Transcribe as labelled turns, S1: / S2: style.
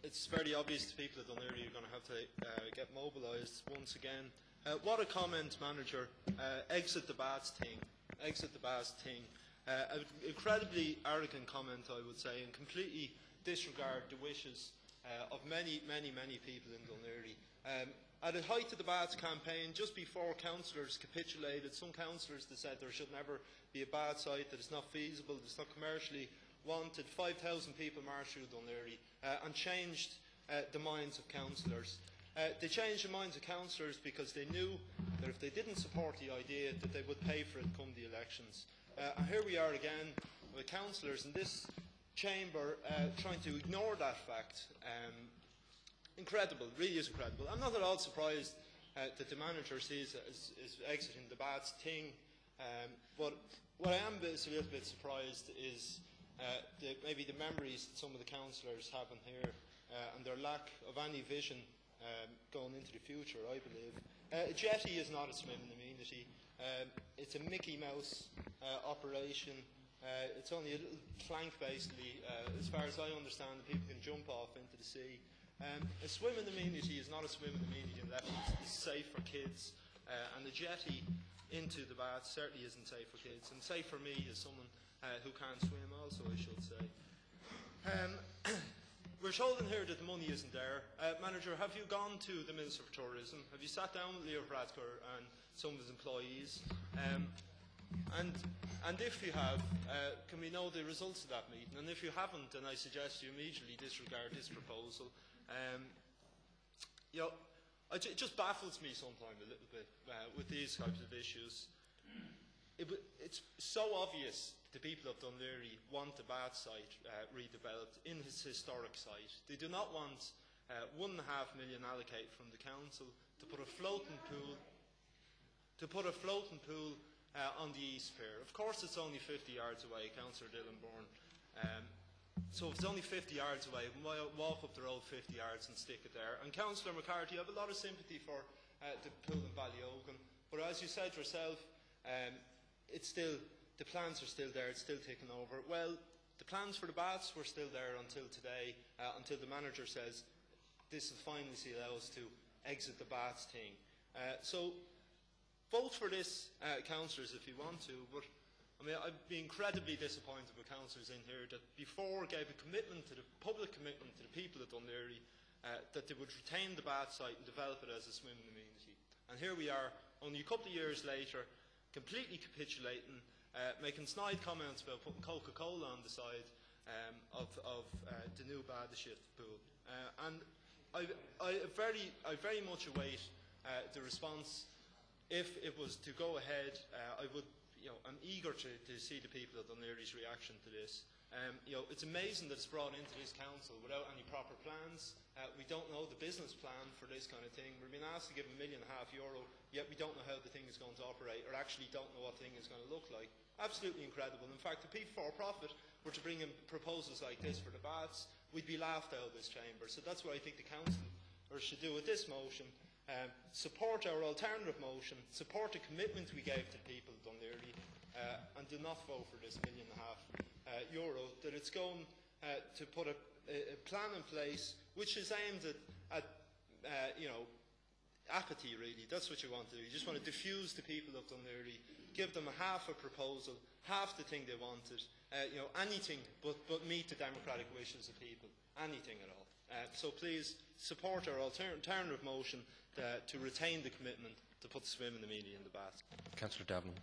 S1: it's very obvious to people at Dun Laoghaire you're going to have to get mobilised once again. What a comment, Manager. Exit the baths thing. Exit the baths thing. An incredibly arrogant comment, I would say, and completely disregard the wishes of many people in Dun Laoghaire. At the height of the baths campaign, just before councillors capitulated, some councillors that said there should never be a bath site, that it's not feasible, that it's not commercially wanted. 5,000 people marched through Dun Laoghaire and changed the minds of councillors. They changed the minds of councillors because they knew that if they didn't support the idea, that they would pay for it come the elections. And here we are again with councillors in this chamber trying to ignore that fact. Incredible, really is incredible. I'm not at all surprised that the manager sees it as exiting the baths thing, but what I am a little bit surprised is maybe the memories that some of the councillors have in here and their lack of any vision going into the future, I believe. A jetty is not a swimming amenity. It's a Mickey Mouse operation. It's only a little plank, basically, as far as I understand, that people can jump off into the sea. A swimming amenity is not a swimming amenity unless it's safe for kids, and the jetty into the bath certainly isn't safe for kids, and safe for me as someone who can't swim also, I should say. We're told in here that the money isn't there. Manager, have you gone to the Minister for Tourism? Have you sat down with Cllr Hugh and some of his employees? And if you have, can we know the results of that meeting? And if you haven't, then I suggest you immediately disregard this proposal. You know, it just baffles me sometimes a little bit with these types of issues. It's so obvious the people of Dun Laoghaire want the bath site redeveloped in his historic site. They do not want $1.5 million allocated from the council to put a floating pool on the East Pier. Of course, it's only 50 yards away, Councillor Dillon-Bourne. So if it's only 50 yards away, we might walk up the road 50 yards and stick it there. And Councillor McCarthy, I have a lot of sympathy for the pool in Ballyogan, but as you said yourself, the plans are still there, it's still ticking over. Well, the plans for the baths were still there until today, until the manager says this will finally allow us to exit the baths thing. So vote for this, councillors, if you want to, but I mean, I'd be incredibly disappointed with councillors in here that before gave a commitment to the public commitment to the people of Dun Laoghaire that they would retain the bath site and develop it as a swimming amenity. And here we are, only a couple of years later, completely capitulating, making snide comments about putting Coca-Cola on the side of the new Badashit pool. And I very much await the response. If it was to go ahead, I'm eager to see the people of Dun Laoghaire's reaction to this. It's amazing that it's brought into this council without any proper plans. We don't know the business plan for this kind of thing. We're being asked to give €1.5 million, yet we don't know how the thing is going to operate, or actually don't know what the thing is going to look like. Absolutely incredible. In fact, if people for profit were to bring in proposals like this for the baths, we'd be laughed out of this chamber. So that's what I think the council should do with this motion. Support our alternative motion, support the commitment we gave to the people of Dun Laoghaire, and do not vote for this €1.5 million. That it's going to put a plan in place which is aimed at apathy, really. That's what you want to do. You just want to diffuse the people of Dun Laoghaire, give them half a proposal, half the thing they wanted, anything but meet the democratic wishes of people, anything at all. So please support our alternative motion to retain the commitment to put the swimming amenity in the bath.
S2: Councillor Davenant.